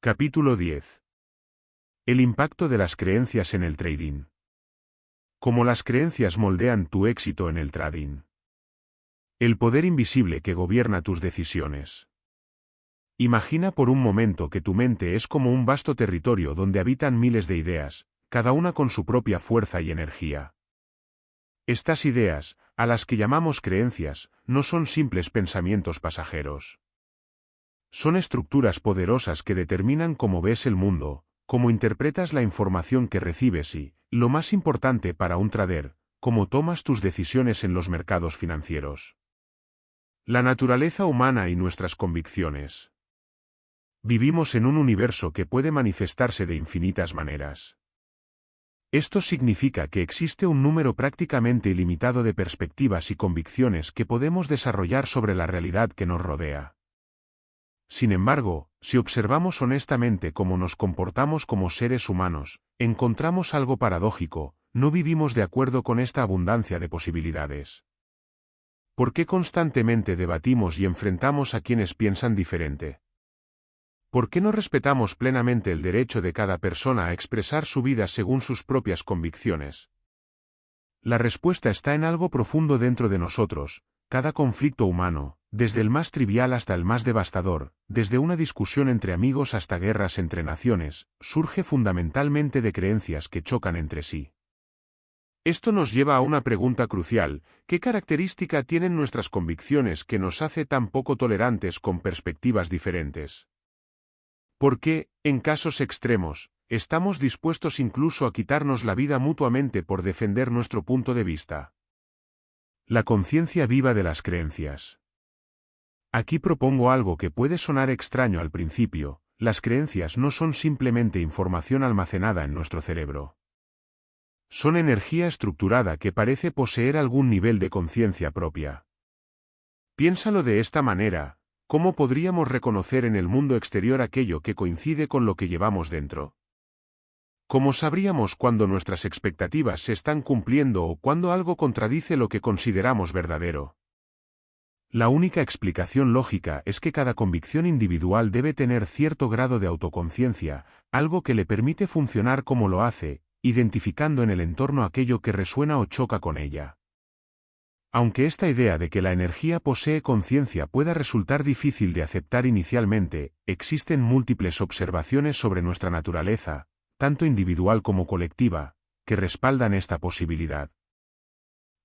Capítulo 10. El impacto de las creencias en el trading. Cómo las creencias moldean tu éxito en el trading. El poder invisible que gobierna tus decisiones. Imagina por un momento que tu mente es como un vasto territorio donde habitan miles de ideas, cada una con su propia fuerza y energía. Estas ideas, a las que llamamos creencias, no son simples pensamientos pasajeros. Son estructuras poderosas que determinan cómo ves el mundo, cómo interpretas la información que recibes y, lo más importante para un trader, cómo tomas tus decisiones en los mercados financieros. La naturaleza humana y nuestras convicciones. Vivimos en un universo que puede manifestarse de infinitas maneras. Esto significa que existe un número prácticamente ilimitado de perspectivas y convicciones que podemos desarrollar sobre la realidad que nos rodea. Sin embargo, si observamos honestamente cómo nos comportamos como seres humanos, encontramos algo paradójico: no vivimos de acuerdo con esta abundancia de posibilidades. ¿Por qué constantemente debatimos y enfrentamos a quienes piensan diferente? ¿Por qué no respetamos plenamente el derecho de cada persona a expresar su vida según sus propias convicciones? La respuesta está en algo profundo dentro de nosotros. Cada conflicto humano, desde el más trivial hasta el más devastador, desde una discusión entre amigos hasta guerras entre naciones, surge fundamentalmente de creencias que chocan entre sí. Esto nos lleva a una pregunta crucial: ¿qué característica tienen nuestras convicciones que nos hace tan poco tolerantes con perspectivas diferentes? ¿Por qué, en casos extremos, estamos dispuestos incluso a quitarnos la vida mutuamente por defender nuestro punto de vista? La conciencia viva de las creencias. Aquí propongo algo que puede sonar extraño al principio: las creencias no son simplemente información almacenada en nuestro cerebro. Son energía estructurada que parece poseer algún nivel de conciencia propia. Piénsalo de esta manera: ¿cómo podríamos reconocer en el mundo exterior aquello que coincide con lo que llevamos dentro? ¿Cómo sabríamos cuando nuestras expectativas se están cumpliendo o cuando algo contradice lo que consideramos verdadero? La única explicación lógica es que cada convicción individual debe tener cierto grado de autoconciencia, algo que le permite funcionar como lo hace, identificando en el entorno aquello que resuena o choca con ella. Aunque esta idea de que la energía posee conciencia pueda resultar difícil de aceptar inicialmente, existen múltiples observaciones sobre nuestra naturaleza, tanto individual como colectiva, que respaldan esta posibilidad.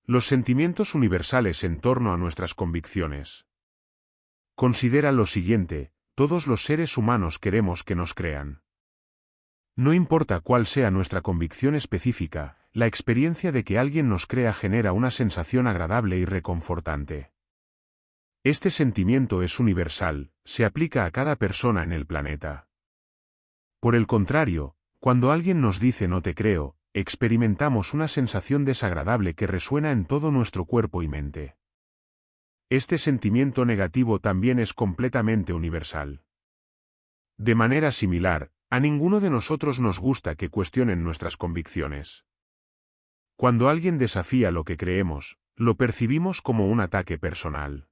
Los sentimientos universales en torno a nuestras convicciones. Considera lo siguiente: todos los seres humanos queremos que nos crean. No importa cuál sea nuestra convicción específica, la experiencia de que alguien nos crea genera una sensación agradable y reconfortante. Este sentimiento es universal, se aplica a cada persona en el planeta. Por el contrario, cuando alguien nos dice "no te creo", experimentamos una sensación desagradable que resuena en todo nuestro cuerpo y mente. Este sentimiento negativo también es completamente universal. De manera similar, a ninguno de nosotros nos gusta que cuestionen nuestras convicciones. Cuando alguien desafía lo que creemos, lo percibimos como un ataque personal.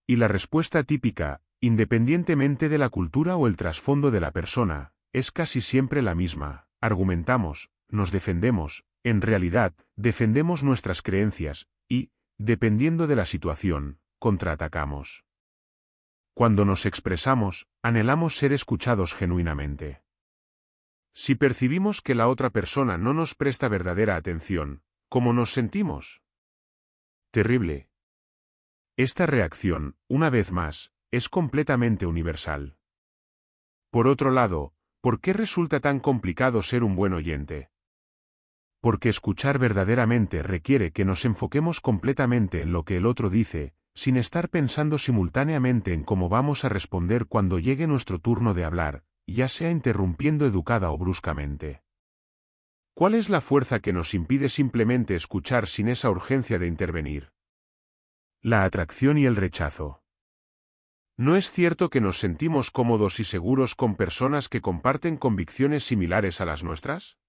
Y la respuesta típica, independientemente de la cultura o el trasfondo de la persona, es casi siempre la misma: argumentamos, nos defendemos, en realidad, defendemos nuestras creencias, y, dependiendo de la situación, contraatacamos. Cuando nos expresamos, anhelamos ser escuchados genuinamente. Si percibimos que la otra persona no nos presta verdadera atención, ¿cómo nos sentimos? Terrible. Esta reacción, una vez más, es completamente universal. Por otro lado, ¿por qué resulta tan complicado ser un buen oyente? Porque escuchar verdaderamente requiere que nos enfoquemos completamente en lo que el otro dice, sin estar pensando simultáneamente en cómo vamos a responder cuando llegue nuestro turno de hablar, ya sea interrumpiendo educada o bruscamente. ¿Cuál es la fuerza que nos impide simplemente escuchar sin esa urgencia de intervenir? La atracción y el rechazo. ¿No es cierto que nos sentimos cómodos y seguros con personas que comparten convicciones similares a las nuestras?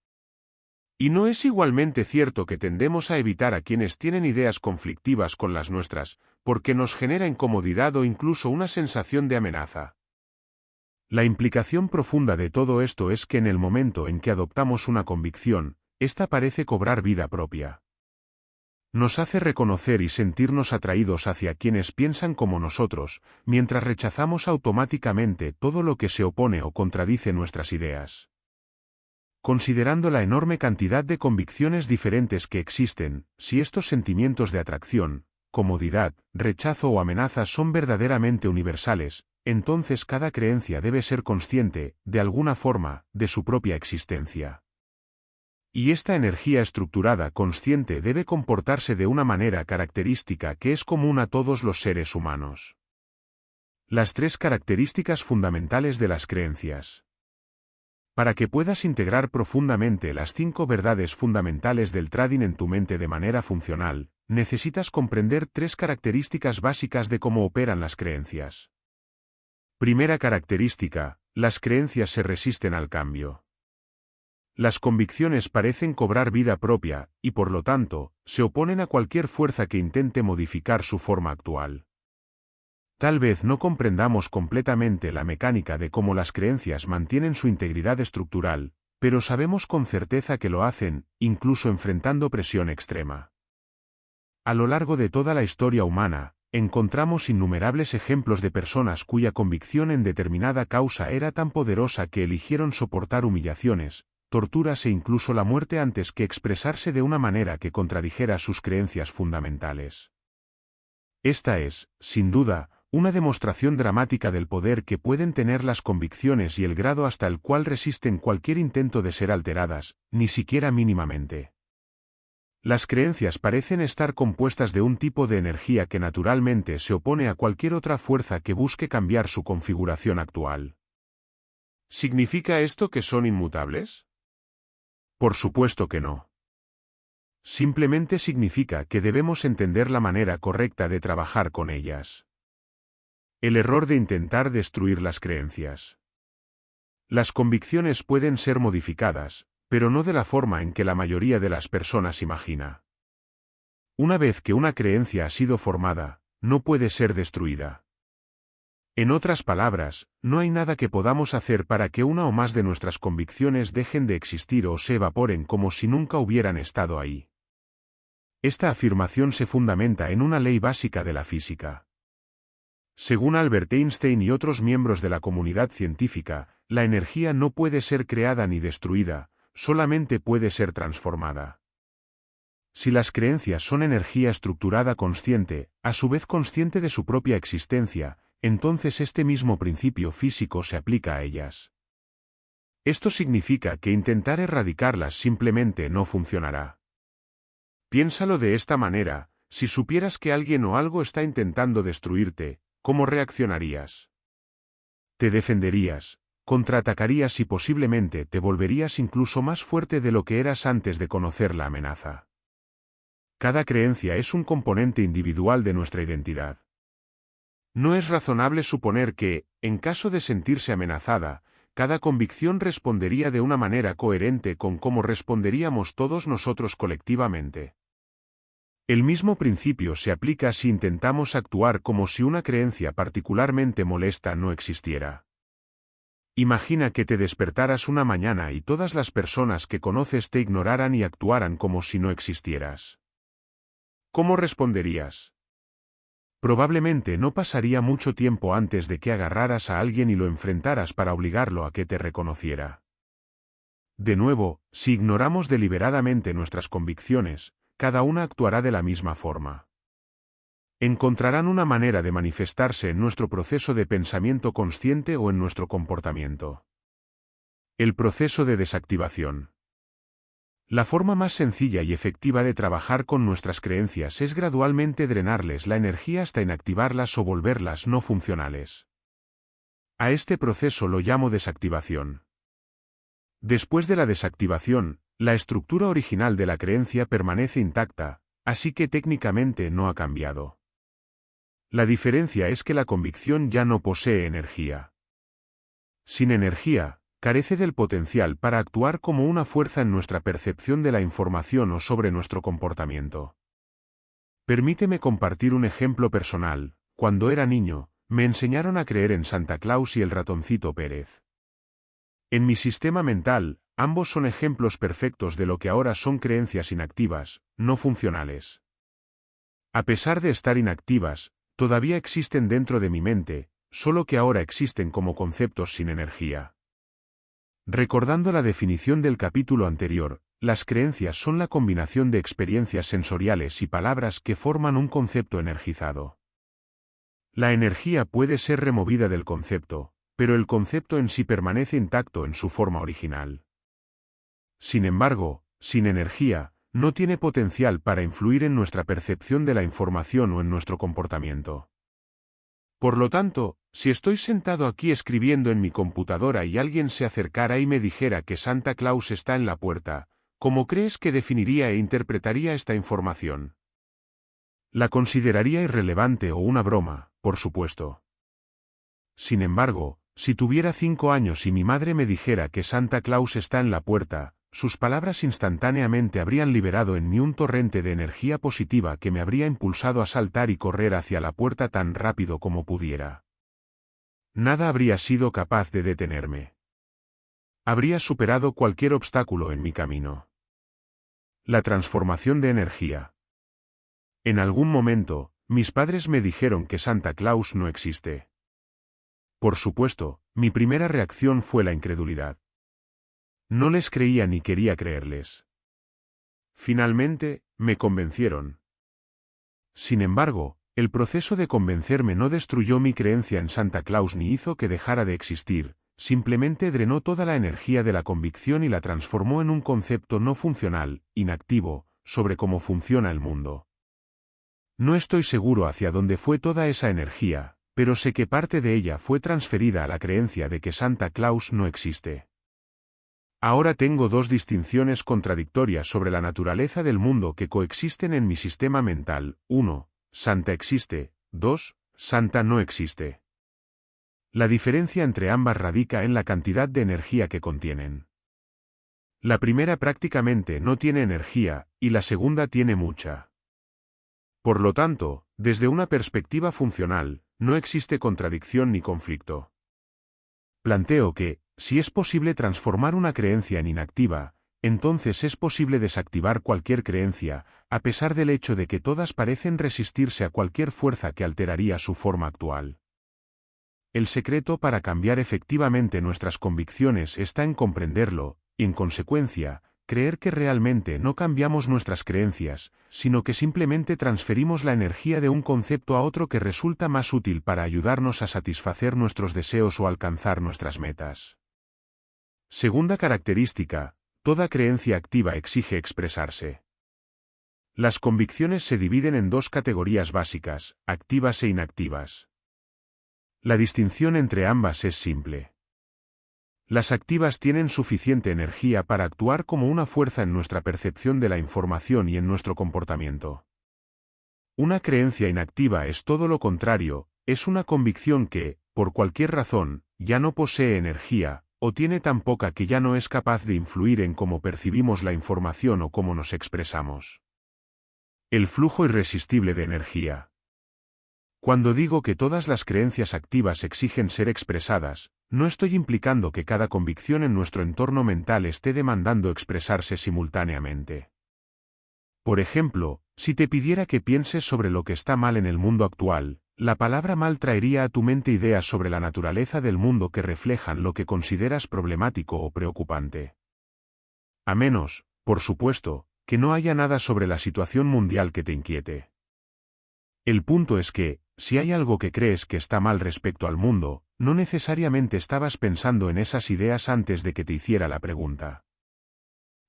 ¿Y no es igualmente cierto que tendemos a evitar a quienes tienen ideas conflictivas con las nuestras, porque nos genera incomodidad o incluso una sensación de amenaza? La implicación profunda de todo esto es que en el momento en que adoptamos una convicción, ésta parece cobrar vida propia. Nos hace reconocer y sentirnos atraídos hacia quienes piensan como nosotros, mientras rechazamos automáticamente todo lo que se opone o contradice nuestras ideas. Considerando la enorme cantidad de convicciones diferentes que existen, si estos sentimientos de atracción, comodidad, rechazo o amenaza son verdaderamente universales, entonces cada creencia debe ser consciente, de alguna forma, de su propia existencia. Y esta energía estructurada consciente debe comportarse de una manera característica que es común a todos los seres humanos. Las 3 características fundamentales de las creencias. Para que puedas integrar profundamente las 5 verdades fundamentales del trading en tu mente de manera funcional, necesitas comprender 3 características básicas de cómo operan las creencias. Primera característica: las creencias se resisten al cambio. Las convicciones parecen cobrar vida propia, y por lo tanto, se oponen a cualquier fuerza que intente modificar su forma actual. Tal vez no comprendamos completamente la mecánica de cómo las creencias mantienen su integridad estructural, pero sabemos con certeza que lo hacen, incluso enfrentando presión extrema. A lo largo de toda la historia humana, encontramos innumerables ejemplos de personas cuya convicción en determinada causa era tan poderosa que eligieron soportar humillaciones, torturas e incluso la muerte antes que expresarse de una manera que contradijera sus creencias fundamentales. Esta es, sin duda, una demostración dramática del poder que pueden tener las convicciones y el grado hasta el cual resisten cualquier intento de ser alteradas, ni siquiera mínimamente. Las creencias parecen estar compuestas de un tipo de energía que naturalmente se opone a cualquier otra fuerza que busque cambiar su configuración actual. ¿Significa esto que son inmutables? Por supuesto que no. Simplemente significa que debemos entender la manera correcta de trabajar con ellas. El error de intentar destruir las creencias. Las convicciones pueden ser modificadas, pero no de la forma en que la mayoría de las personas imagina. Una vez que una creencia ha sido formada, no puede ser destruida. En otras palabras, no hay nada que podamos hacer para que una o más de nuestras convicciones dejen de existir o se evaporen como si nunca hubieran estado ahí. Esta afirmación se fundamenta en una ley básica de la física. Según Albert Einstein y otros miembros de la comunidad científica, la energía no puede ser creada ni destruida, solamente puede ser transformada. Si las creencias son energía estructurada consciente, a su vez consciente de su propia existencia, entonces este mismo principio físico se aplica a ellas. Esto significa que intentar erradicarlas simplemente no funcionará. Piénsalo de esta manera: si supieras que alguien o algo está intentando destruirte, ¿cómo reaccionarías? Te defenderías, contraatacarías y posiblemente te volverías incluso más fuerte de lo que eras antes de conocer la amenaza. Cada creencia es un componente individual de nuestra identidad. No es razonable suponer que, en caso de sentirse amenazada, cada convicción respondería de una manera coherente con cómo responderíamos todos nosotros colectivamente. El mismo principio se aplica si intentamos actuar como si una creencia particularmente molesta no existiera. Imagina que te despertaras una mañana y todas las personas que conoces te ignoraran y actuaran como si no existieras. ¿Cómo responderías? Probablemente no pasaría mucho tiempo antes de que agarraras a alguien y lo enfrentaras para obligarlo a que te reconociera. De nuevo, si ignoramos deliberadamente nuestras convicciones, cada una actuará de la misma forma. Encontrarán una manera de manifestarse en nuestro proceso de pensamiento consciente o en nuestro comportamiento. El proceso de desactivación. La forma más sencilla y efectiva de trabajar con nuestras creencias es gradualmente drenarles la energía hasta inactivarlas o volverlas no funcionales. A este proceso lo llamo desactivación. Después de la desactivación, la estructura original de la creencia permanece intacta, así que técnicamente no ha cambiado. La diferencia es que la convicción ya no posee energía. Sin energía, carece del potencial para actuar como una fuerza en nuestra percepción de la información o sobre nuestro comportamiento. Permíteme compartir un ejemplo personal. Cuando era niño, me enseñaron a creer en Santa Claus y el ratoncito Pérez. En mi sistema mental, ambos son ejemplos perfectos de lo que ahora son creencias inactivas, no funcionales. A pesar de estar inactivas, todavía existen dentro de mi mente, solo que ahora existen como conceptos sin energía. Recordando la definición del capítulo anterior, las creencias son la combinación de experiencias sensoriales y palabras que forman un concepto energizado. La energía puede ser removida del concepto, pero el concepto en sí permanece intacto en su forma original. Sin embargo, sin energía, no tiene potencial para influir en nuestra percepción de la información o en nuestro comportamiento. Por lo tanto, si estoy sentado aquí escribiendo en mi computadora y alguien se acercara y me dijera que Santa Claus está en la puerta, ¿cómo crees que definiría e interpretaría esta información? La consideraría irrelevante o una broma, por supuesto. Sin embargo, si tuviera 5 años y mi madre me dijera que Santa Claus está en la puerta, sus palabras instantáneamente habrían liberado en mí un torrente de energía positiva que me habría impulsado a saltar y correr hacia la puerta tan rápido como pudiera. Nada habría sido capaz de detenerme. Habría superado cualquier obstáculo en mi camino. La transformación de energía. En algún momento, mis padres me dijeron que Santa Claus no existe. Por supuesto, mi primera reacción fue la incredulidad. No les creía ni quería creerles. Finalmente, me convencieron. Sin embargo, el proceso de convencerme no destruyó mi creencia en Santa Claus ni hizo que dejara de existir, simplemente drenó toda la energía de la convicción y la transformó en un concepto no funcional, inactivo, sobre cómo funciona el mundo. No estoy seguro hacia dónde fue toda esa energía, pero sé que parte de ella fue transferida a la creencia de que Santa Claus no existe. Ahora tengo dos distinciones contradictorias sobre la naturaleza del mundo que coexisten en mi sistema mental. 1. Santa existe. 2. Santa no existe. La diferencia entre ambas radica en la cantidad de energía que contienen. La primera prácticamente no tiene energía, y la segunda tiene mucha. Por lo tanto, desde una perspectiva funcional, no existe contradicción ni conflicto. Planteo que, si es posible transformar una creencia en inactiva, entonces es posible desactivar cualquier creencia, a pesar del hecho de que todas parecen resistirse a cualquier fuerza que alteraría su forma actual. El secreto para cambiar efectivamente nuestras convicciones está en comprenderlo, y en consecuencia, creer que realmente no cambiamos nuestras creencias, sino que simplemente transferimos la energía de un concepto a otro que resulta más útil para ayudarnos a satisfacer nuestros deseos o alcanzar nuestras metas. Segunda característica, toda creencia activa exige expresarse. Las convicciones se dividen en dos categorías básicas, activas e inactivas. La distinción entre ambas es simple. Las activas tienen suficiente energía para actuar como una fuerza en nuestra percepción de la información y en nuestro comportamiento. Una creencia inactiva es todo lo contrario, es una convicción que, por cualquier razón, ya no posee energía, o tiene tan poca que ya no es capaz de influir en cómo percibimos la información o cómo nos expresamos. El flujo irresistible de energía. Cuando digo que todas las creencias activas exigen ser expresadas, no estoy implicando que cada convicción en nuestro entorno mental esté demandando expresarse simultáneamente. Por ejemplo, si te pidiera que pienses sobre lo que está mal en el mundo actual, la palabra mal traería a tu mente ideas sobre la naturaleza del mundo que reflejan lo que consideras problemático o preocupante. A menos, por supuesto, que no haya nada sobre la situación mundial que te inquiete. El punto es que, si hay algo que crees que está mal respecto al mundo, no necesariamente estabas pensando en esas ideas antes de que te hiciera la pregunta.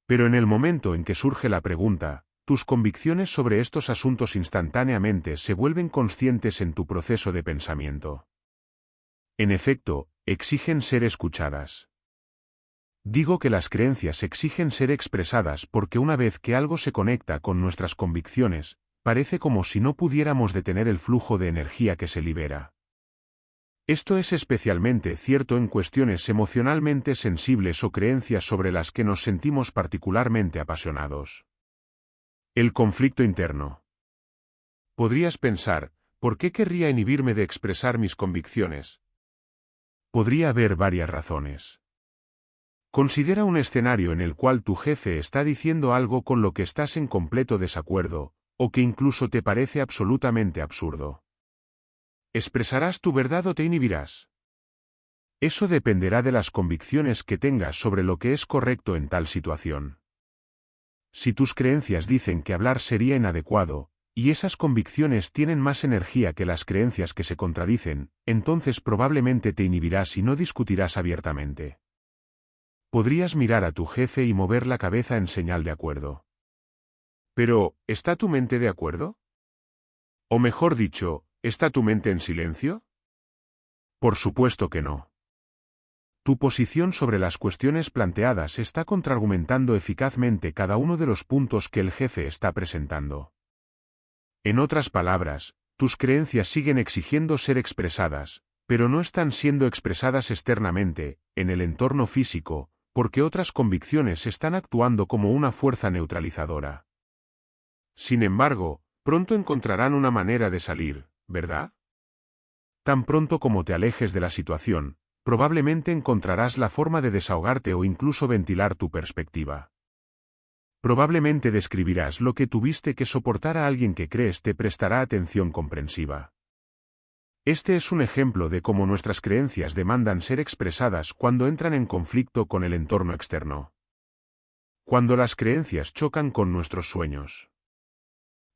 Pero en el momento en que surge la pregunta, tus convicciones sobre estos asuntos instantáneamente se vuelven conscientes en tu proceso de pensamiento. En efecto, exigen ser escuchadas. Digo que las creencias exigen ser expresadas porque una vez que algo se conecta con nuestras convicciones, parece como si no pudiéramos detener el flujo de energía que se libera. Esto es especialmente cierto en cuestiones emocionalmente sensibles o creencias sobre las que nos sentimos particularmente apasionados. El conflicto interno. Podrías pensar, ¿Por qué querría inhibirme de expresar mis convicciones? Podría haber varias razones. Considera un escenario en el cual tu jefe está diciendo algo con lo que estás en completo desacuerdo, o que incluso te parece absolutamente absurdo. ¿Expresarás tu verdad o te inhibirás? Eso dependerá de las convicciones que tengas sobre lo que es correcto en tal situación. Si tus creencias dicen que hablar sería inadecuado, y esas convicciones tienen más energía que las creencias que se contradicen, entonces probablemente te inhibirás y no discutirás abiertamente. Podrías mirar a tu jefe y mover la cabeza en señal de acuerdo. Pero, ¿está tu mente de acuerdo? O mejor dicho, ¿está tu mente en silencio? Por supuesto que no. Tu posición sobre las cuestiones planteadas está contraargumentando eficazmente cada uno de los puntos que el jefe está presentando. En otras palabras, tus creencias siguen exigiendo ser expresadas, pero no están siendo expresadas externamente, en el entorno físico, porque otras convicciones están actuando como una fuerza neutralizadora. Sin embargo, pronto encontrarán una manera de salir, ¿verdad? Tan pronto como te alejes de la situación, probablemente encontrarás la forma de desahogarte o incluso ventilar tu perspectiva. Probablemente describirás lo que tuviste que soportar a alguien que crees te prestará atención comprensiva. Este es un ejemplo de cómo nuestras creencias demandan ser expresadas cuando entran en conflicto con el entorno externo. Cuando las creencias chocan con nuestros sueños.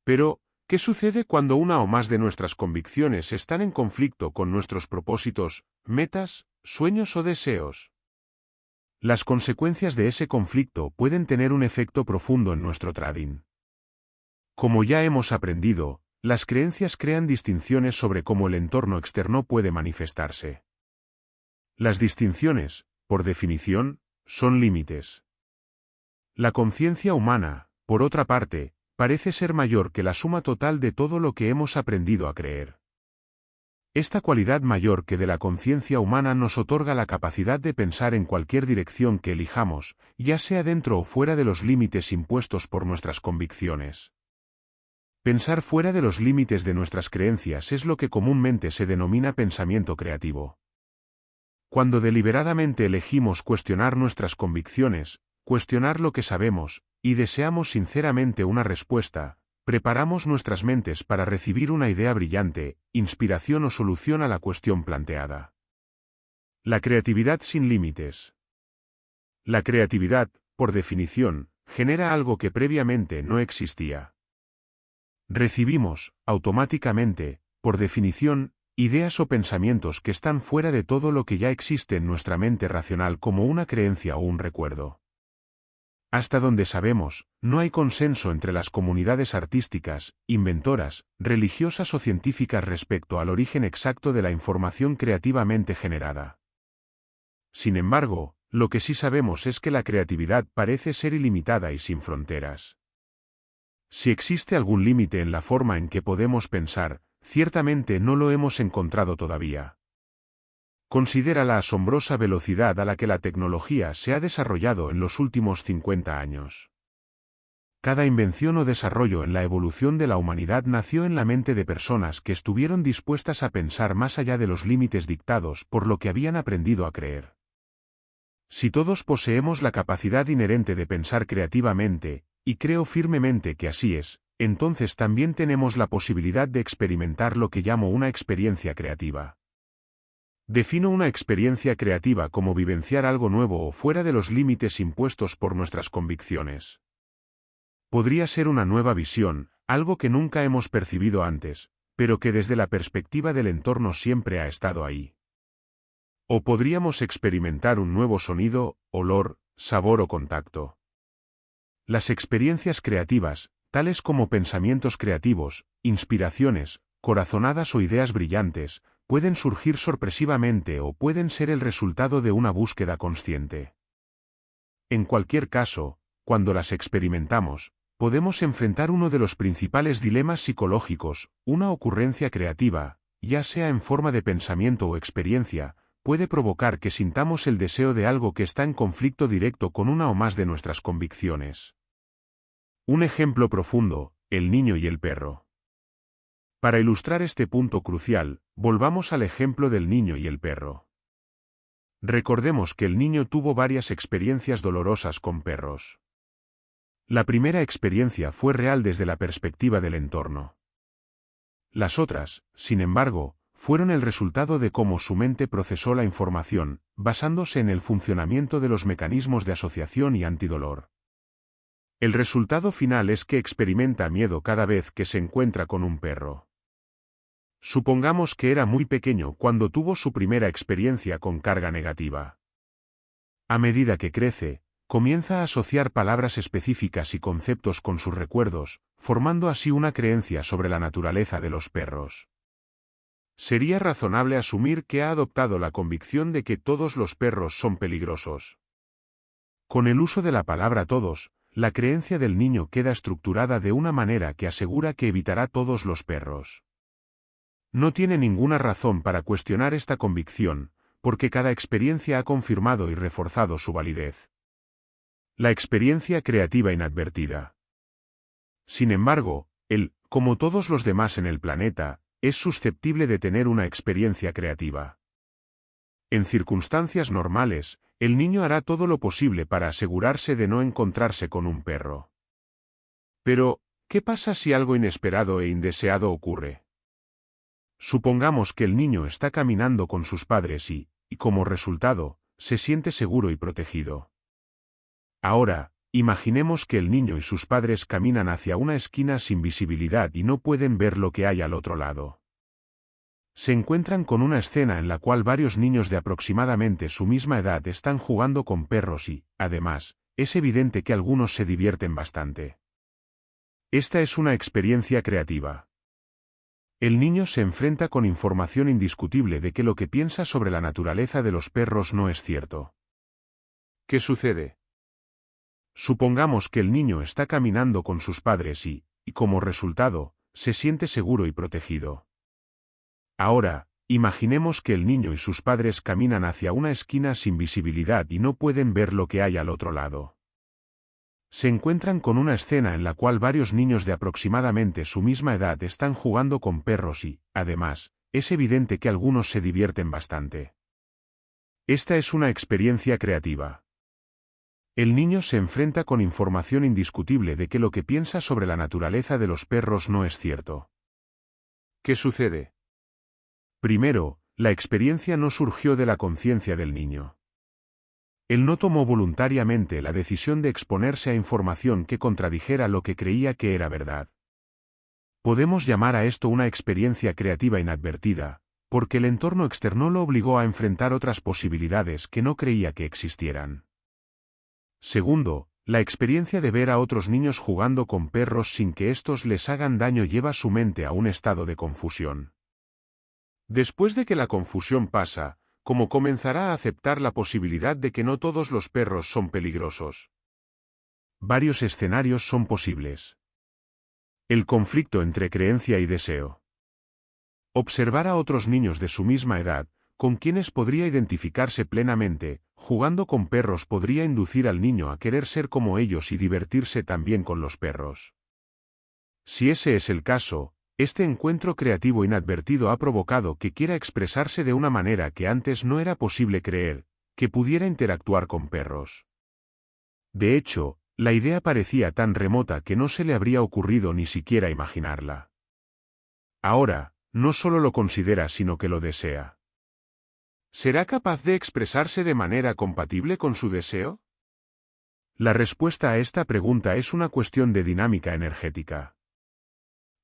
Pero, ¿qué sucede cuando una o más de nuestras convicciones están en conflicto con nuestros propósitos, metas, sueños o deseos? Las consecuencias de ese conflicto pueden tener un efecto profundo en nuestro trading. Como ya hemos aprendido, las creencias crean distinciones sobre cómo el entorno externo puede manifestarse. Las distinciones, por definición, son límites. La conciencia humana, por otra parte, parece ser mayor que la suma total de todo lo que hemos aprendido a creer. Esta cualidad mayor que de la conciencia humana nos otorga la capacidad de pensar en cualquier dirección que elijamos, ya sea dentro o fuera de los límites impuestos por nuestras convicciones. Pensar fuera de los límites de nuestras creencias es lo que comúnmente se denomina pensamiento creativo. Cuando deliberadamente elegimos cuestionar nuestras convicciones, cuestionar lo que sabemos, y deseamos sinceramente una respuesta, preparamos nuestras mentes para recibir una idea brillante, inspiración o solución a la cuestión planteada. La creatividad sin límites. La creatividad, por definición, genera algo que previamente no existía. Recibimos, automáticamente, por definición, ideas o pensamientos que están fuera de todo lo que ya existe en nuestra mente racional como una creencia o un recuerdo. Hasta donde sabemos, no hay consenso entre las comunidades artísticas, inventoras, religiosas o científicas respecto al origen exacto de la información creativamente generada. Sin embargo, lo que sí sabemos es que la creatividad parece ser ilimitada y sin fronteras. Si existe algún límite en la forma en que podemos pensar, ciertamente no lo hemos encontrado todavía. Considera la asombrosa velocidad a la que la tecnología se ha desarrollado en los últimos 50 años. Cada invención o desarrollo en la evolución de la humanidad nació en la mente de personas que estuvieron dispuestas a pensar más allá de los límites dictados por lo que habían aprendido a creer. Si todos poseemos la capacidad inherente de pensar creativamente, y creo firmemente que así es, entonces también tenemos la posibilidad de experimentar lo que llamo una experiencia creativa. Defino una experiencia creativa como vivenciar algo nuevo o fuera de los límites impuestos por nuestras convicciones. Podría ser una nueva visión, algo que nunca hemos percibido antes, pero que desde la perspectiva del entorno siempre ha estado ahí. O podríamos experimentar un nuevo sonido, olor, sabor o contacto. Las experiencias creativas, tales como pensamientos creativos, inspiraciones, corazonadas o ideas brillantes, pueden surgir sorpresivamente o pueden ser el resultado de una búsqueda consciente. En cualquier caso, cuando las experimentamos, podemos enfrentar uno de los principales dilemas psicológicos: una ocurrencia creativa, ya sea en forma de pensamiento o experiencia, puede provocar que sintamos el deseo de algo que está en conflicto directo con una o más de nuestras convicciones. Un ejemplo profundo: el niño y el perro. Para ilustrar este punto crucial, volvamos al ejemplo del niño y el perro. Recordemos que el niño tuvo varias experiencias dolorosas con perros. La primera experiencia fue real desde la perspectiva del entorno. Las otras, sin embargo, fueron el resultado de cómo su mente procesó la información, basándose en el funcionamiento de los mecanismos de asociación y antidolor. El resultado final es que experimenta miedo cada vez que se encuentra con un perro. Supongamos que era muy pequeño cuando tuvo su primera experiencia con carga negativa. A medida que crece, comienza a asociar palabras específicas y conceptos con sus recuerdos, formando así una creencia sobre la naturaleza de los perros. Sería razonable asumir que ha adoptado la convicción de que todos los perros son peligrosos. Con el uso de la palabra todos, la creencia del niño queda estructurada de una manera que asegura que evitará todos los perros. No tiene ninguna razón para cuestionar esta convicción, porque cada experiencia ha confirmado y reforzado su validez. La experiencia creativa inadvertida. Sin embargo, él, como todos los demás en el planeta, es susceptible de tener una experiencia creativa. En circunstancias normales, el niño hará todo lo posible para asegurarse de no encontrarse con un perro. Pero, ¿qué pasa si algo inesperado e indeseado ocurre? Supongamos que el niño está caminando con sus padres y, como resultado, se siente seguro y protegido. Ahora, imaginemos que el niño y sus padres caminan hacia una esquina sin visibilidad y no pueden ver lo que hay al otro lado. Se encuentran con una escena en la cual varios niños de aproximadamente su misma edad están jugando con perros y, además, es evidente que algunos se divierten bastante. Esta es una experiencia creativa. El niño se enfrenta con información indiscutible de que lo que piensa sobre la naturaleza de los perros no es cierto. ¿Qué sucede? Supongamos que el niño está caminando con sus padres y, como resultado, se siente seguro y protegido. Ahora, imaginemos que el niño y sus padres caminan hacia una esquina sin visibilidad y no pueden ver lo que hay al otro lado. Se encuentran con una escena en la cual varios niños de aproximadamente su misma edad están jugando con perros y, además, es evidente que algunos se divierten bastante. Esta es una experiencia creativa. El niño se enfrenta con información indiscutible de que lo que piensa sobre la naturaleza de los perros no es cierto. ¿Qué sucede? Primero, la experiencia no surgió de la conciencia del niño. Él no tomó voluntariamente la decisión de exponerse a información que contradijera lo que creía que era verdad. Podemos llamar a esto una experiencia creativa inadvertida, porque el entorno externo lo obligó a enfrentar otras posibilidades que no creía que existieran. Segundo, la experiencia de ver a otros niños jugando con perros sin que estos les hagan daño lleva su mente a un estado de confusión. Después de que la confusión pasa, como comenzará a aceptar la posibilidad de que no todos los perros son peligrosos. Varios escenarios son posibles. El conflicto entre creencia y deseo. Observar a otros niños de su misma edad, con quienes podría identificarse plenamente, jugando con perros podría inducir al niño a querer ser como ellos y divertirse también con los perros. Si ese es el caso, este encuentro creativo inadvertido ha provocado que quiera expresarse de una manera que antes no era posible creer, que pudiera interactuar con perros. De hecho, la idea parecía tan remota que no se le habría ocurrido ni siquiera imaginarla. Ahora, no solo lo considera sino que lo desea. ¿Será capaz de expresarse de manera compatible con su deseo? La respuesta a esta pregunta es una cuestión de dinámica energética.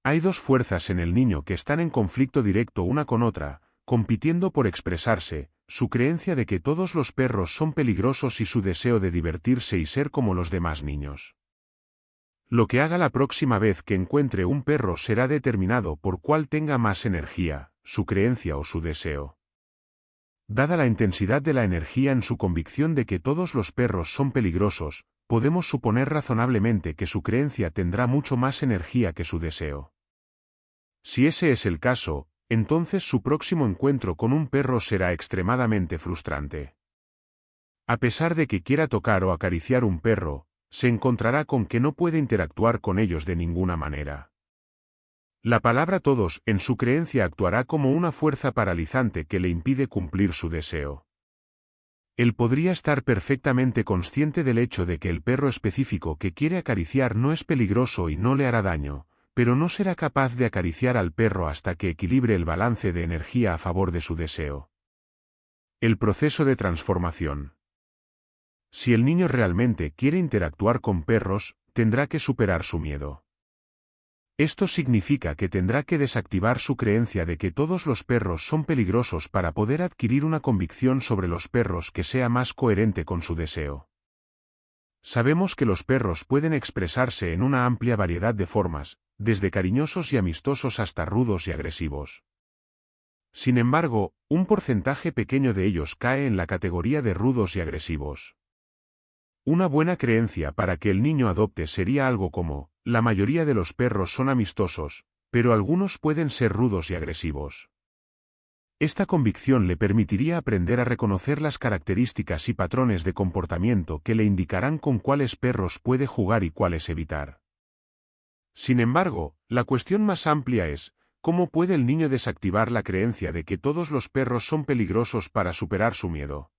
Hay dos fuerzas en el niño que están en conflicto directo una con otra, compitiendo por expresarse, su creencia de que todos los perros son peligrosos y su deseo de divertirse y ser como los demás niños. Lo que haga la próxima vez que encuentre un perro será determinado por cuál tenga más energía, su creencia o su deseo. Dada la intensidad de la energía en su convicción de que todos los perros son peligrosos, podemos suponer razonablemente que su creencia tendrá mucho más energía que su deseo. Si ese es el caso, entonces su próximo encuentro con un perro será extremadamente frustrante. A pesar de que quiera tocar o acariciar un perro, se encontrará con que no puede interactuar con ellos de ninguna manera. La palabra todos en su creencia actuará como una fuerza paralizante que le impide cumplir su deseo. Él podría estar perfectamente consciente del hecho de que el perro específico que quiere acariciar no es peligroso y no le hará daño, pero no será capaz de acariciar al perro hasta que equilibre el balance de energía a favor de su deseo. El proceso de transformación. Si el niño realmente quiere interactuar con perros, tendrá que superar su miedo. Esto significa que tendrá que desactivar su creencia de que todos los perros son peligrosos para poder adquirir una convicción sobre los perros que sea más coherente con su deseo. Sabemos que los perros pueden expresarse en una amplia variedad de formas, desde cariñosos y amistosos hasta rudos y agresivos. Sin embargo, un porcentaje pequeño de ellos cae en la categoría de rudos y agresivos. Una buena creencia para que el niño adopte sería algo como: la mayoría de los perros son amistosos, pero algunos pueden ser rudos y agresivos. Esta convicción le permitiría aprender a reconocer las características y patrones de comportamiento que le indicarán con cuáles perros puede jugar y cuáles evitar. Sin embargo, la cuestión más amplia es: ¿cómo puede el niño desactivar la creencia de que todos los perros son peligrosos para superar su miedo?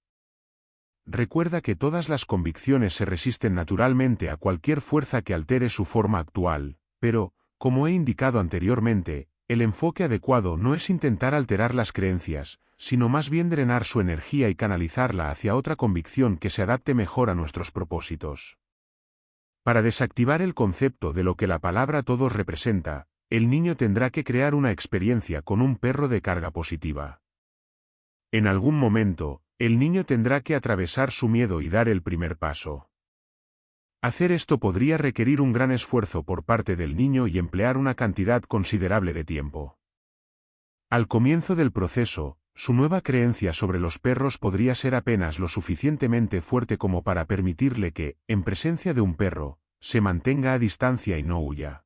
Recuerda que todas las convicciones se resisten naturalmente a cualquier fuerza que altere su forma actual, pero, como he indicado anteriormente, el enfoque adecuado no es intentar alterar las creencias, sino más bien drenar su energía y canalizarla hacia otra convicción que se adapte mejor a nuestros propósitos. Para desactivar el concepto de lo que la palabra todos representa, el niño tendrá que crear una experiencia con un perro de carga positiva. En algún momento, el niño tendrá que atravesar su miedo y dar el primer paso. Hacer esto podría requerir un gran esfuerzo por parte del niño y emplear una cantidad considerable de tiempo. Al comienzo del proceso, su nueva creencia sobre los perros podría ser apenas lo suficientemente fuerte como para permitirle que, en presencia de un perro, se mantenga a distancia y no huya.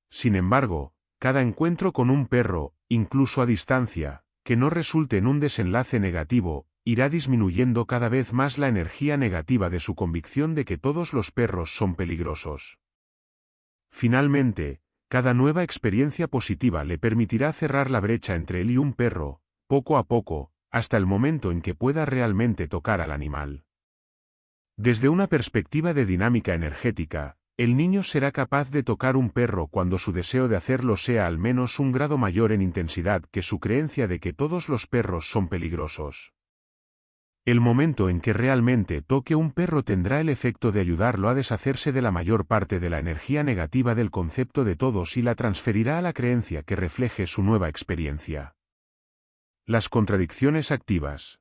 Sin embargo, cada encuentro con un perro, incluso a distancia, que no resulte en un desenlace negativo, irá disminuyendo cada vez más la energía negativa de su convicción de que todos los perros son peligrosos. Finalmente, cada nueva experiencia positiva le permitirá cerrar la brecha entre él y un perro, poco a poco, hasta el momento en que pueda realmente tocar al animal. Desde una perspectiva de dinámica energética, el niño será capaz de tocar un perro cuando su deseo de hacerlo sea al menos un grado mayor en intensidad que su creencia de que todos los perros son peligrosos. El momento en que realmente toque un perro tendrá el efecto de ayudarlo a deshacerse de la mayor parte de la energía negativa del concepto de todos y la transferirá a la creencia que refleje su nueva experiencia. Las contradicciones activas.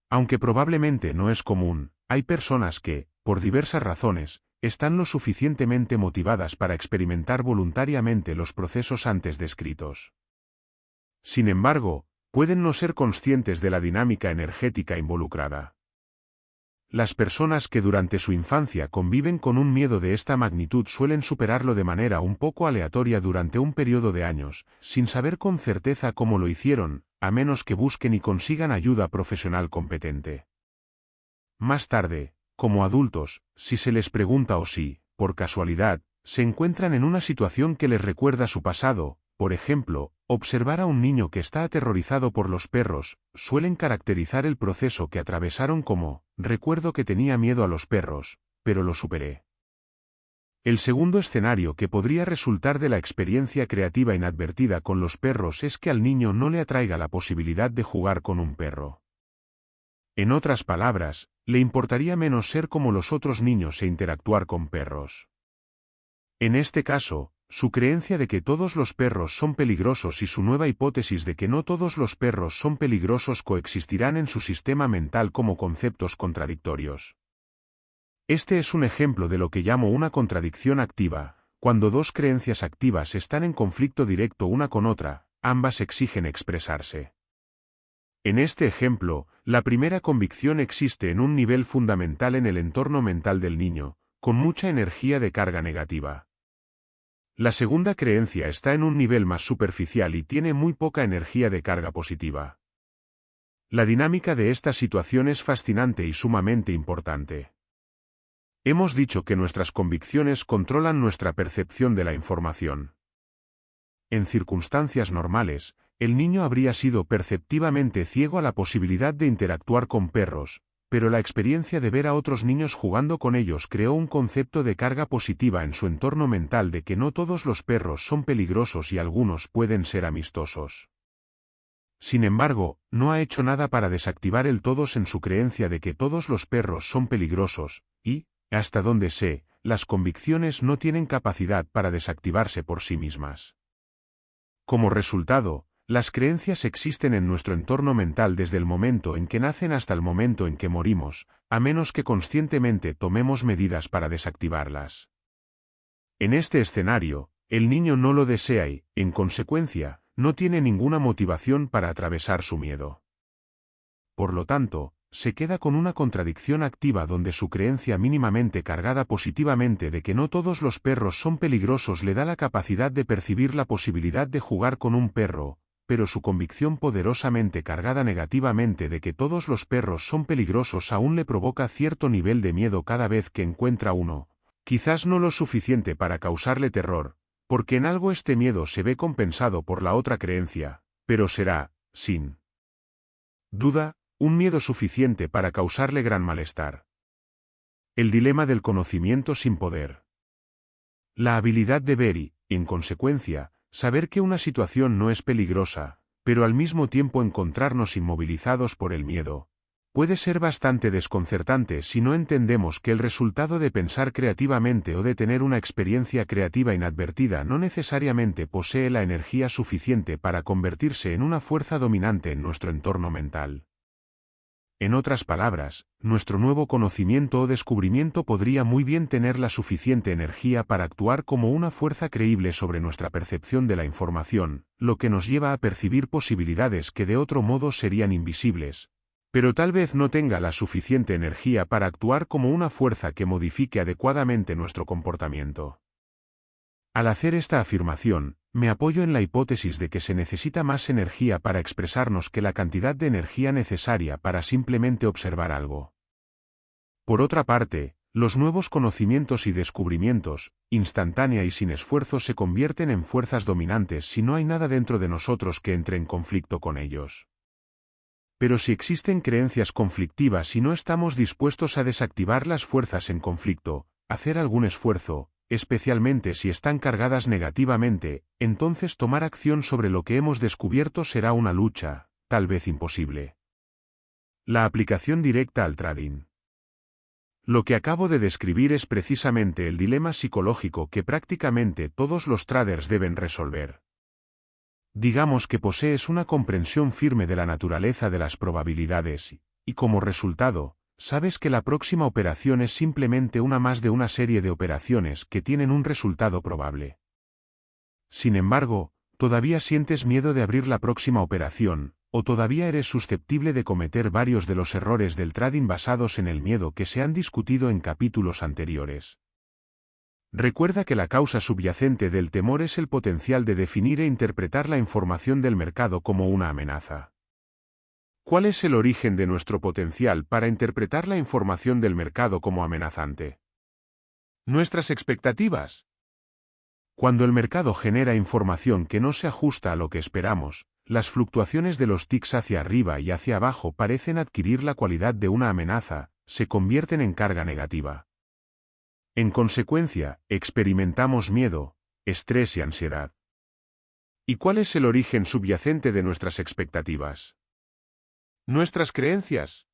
Aunque probablemente no es común, hay personas que, por diversas razones, están lo suficientemente motivadas para experimentar voluntariamente los procesos antes descritos. Sin embargo, pueden no ser conscientes de la dinámica energética involucrada. Las personas que durante su infancia conviven con un miedo de esta magnitud suelen superarlo de manera un poco aleatoria durante un periodo de años, sin saber con certeza cómo lo hicieron, a menos que busquen y consigan ayuda profesional competente. Más tarde, como adultos, si se les pregunta o si, por casualidad, se encuentran en una situación que les recuerda su pasado, por ejemplo, observar a un niño que está aterrorizado por los perros, suelen caracterizar el proceso que atravesaron como: recuerdo que tenía miedo a los perros, pero lo superé. El segundo escenario que podría resultar de la experiencia creativa inadvertida con los perros es que al niño no le atraiga la posibilidad de jugar con un perro. En otras palabras, le importaría menos ser como los otros niños e interactuar con perros. En este caso, su creencia de que todos los perros son peligrosos y su nueva hipótesis de que no todos los perros son peligrosos coexistirán en su sistema mental como conceptos contradictorios. Este es un ejemplo de lo que llamo una contradicción activa, cuando dos creencias activas están en conflicto directo una con otra, ambas exigen expresarse. En este ejemplo, la primera convicción existe en un nivel fundamental en el entorno mental del niño, con mucha energía de carga negativa. La segunda creencia está en un nivel más superficial y tiene muy poca energía de carga positiva. La dinámica de esta situación es fascinante y sumamente importante. Hemos dicho que nuestras convicciones controlan nuestra percepción de la información. En circunstancias normales, el niño habría sido perceptivamente ciego a la posibilidad de interactuar con perros, pero la experiencia de ver a otros niños jugando con ellos creó un concepto de carga positiva en su entorno mental de que no todos los perros son peligrosos y algunos pueden ser amistosos. Sin embargo, no ha hecho nada para desactivar el todos en su creencia de que todos los perros son peligrosos, y, hasta donde sé, las convicciones no tienen capacidad para desactivarse por sí mismas. Como resultado, las creencias existen en nuestro entorno mental desde el momento en que nacen hasta el momento en que morimos, a menos que conscientemente tomemos medidas para desactivarlas. En este escenario, el niño no lo desea y, en consecuencia, no tiene ninguna motivación para atravesar su miedo. Por lo tanto, se queda con una contradicción activa donde su creencia mínimamente cargada positivamente de que no todos los perros son peligrosos le da la capacidad de percibir la posibilidad de jugar con un perro, pero su convicción poderosamente cargada negativamente de que todos los perros son peligrosos aún le provoca cierto nivel de miedo cada vez que encuentra uno, quizás no lo suficiente para causarle terror, porque en algo este miedo se ve compensado por la otra creencia, pero será, sin duda, un miedo suficiente para causarle gran malestar. El dilema del conocimiento sin poder. La habilidad de ver y, en consecuencia, saber que una situación no es peligrosa, pero al mismo tiempo encontrarnos inmovilizados por el miedo, puede ser bastante desconcertante si no entendemos que el resultado de pensar creativamente o de tener una experiencia creativa inadvertida no necesariamente posee la energía suficiente para convertirse en una fuerza dominante en nuestro entorno mental. En otras palabras, nuestro nuevo conocimiento o descubrimiento podría muy bien tener la suficiente energía para actuar como una fuerza creíble sobre nuestra percepción de la información, lo que nos lleva a percibir posibilidades que de otro modo serían invisibles, pero tal vez no tenga la suficiente energía para actuar como una fuerza que modifique adecuadamente nuestro comportamiento. Al hacer esta afirmación, me apoyo en la hipótesis de que se necesita más energía para expresarnos que la cantidad de energía necesaria para simplemente observar algo. Por otra parte, los nuevos conocimientos y descubrimientos, instantánea y sin esfuerzo, se convierten en fuerzas dominantes si no hay nada dentro de nosotros que entre en conflicto con ellos. Pero si existen creencias conflictivas y no estamos dispuestos a desactivar las fuerzas en conflicto, hacer algún esfuerzo, especialmente si están cargadas negativamente, entonces tomar acción sobre lo que hemos descubierto será una lucha, tal vez imposible. La aplicación directa al trading. Lo que acabo de describir es precisamente el dilema psicológico que prácticamente todos los traders deben resolver. Digamos que posees una comprensión firme de la naturaleza de las probabilidades y como resultado, sabes que la próxima operación es simplemente una más de una serie de operaciones que tienen un resultado probable. Sin embargo, todavía sientes miedo de abrir la próxima operación, o todavía eres susceptible de cometer varios de los errores del trading basados en el miedo que se han discutido en capítulos anteriores. Recuerda que la causa subyacente del temor es el potencial de definir e interpretar la información del mercado como una amenaza. ¿Cuál es el origen de nuestro potencial para interpretar la información del mercado como amenazante? Nuestras expectativas. Cuando el mercado genera información que no se ajusta a lo que esperamos, las fluctuaciones de los ticks hacia arriba y hacia abajo parecen adquirir la cualidad de una amenaza, se convierten en carga negativa. En consecuencia, experimentamos miedo, estrés y ansiedad. ¿Y cuál es el origen subyacente de nuestras expectativas? Nuestras creencias.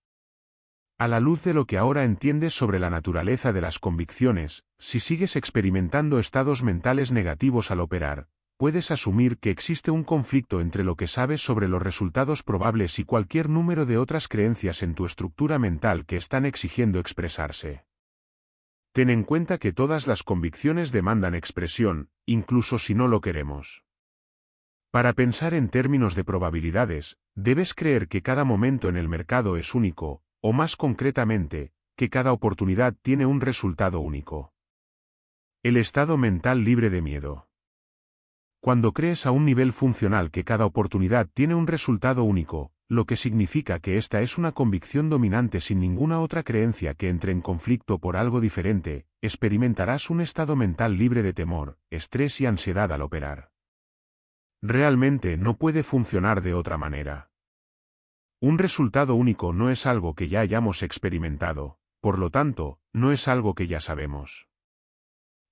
A la luz de lo que ahora entiendes sobre la naturaleza de las convicciones, si sigues experimentando estados mentales negativos al operar, puedes asumir que existe un conflicto entre lo que sabes sobre los resultados probables y cualquier número de otras creencias en tu estructura mental que están exigiendo expresarse. Ten en cuenta que todas las convicciones demandan expresión, incluso si no lo queremos. Para pensar en términos de probabilidades, debes creer que cada momento en el mercado es único, o más concretamente, que cada oportunidad tiene un resultado único. El estado mental libre de miedo. Cuando crees a un nivel funcional que cada oportunidad tiene un resultado único, lo que significa que esta es una convicción dominante sin ninguna otra creencia que entre en conflicto por algo diferente, experimentarás un estado mental libre de temor, estrés y ansiedad al operar. Realmente no puede funcionar de otra manera. Un resultado único no es algo que ya hayamos experimentado, por lo tanto, no es algo que ya sabemos.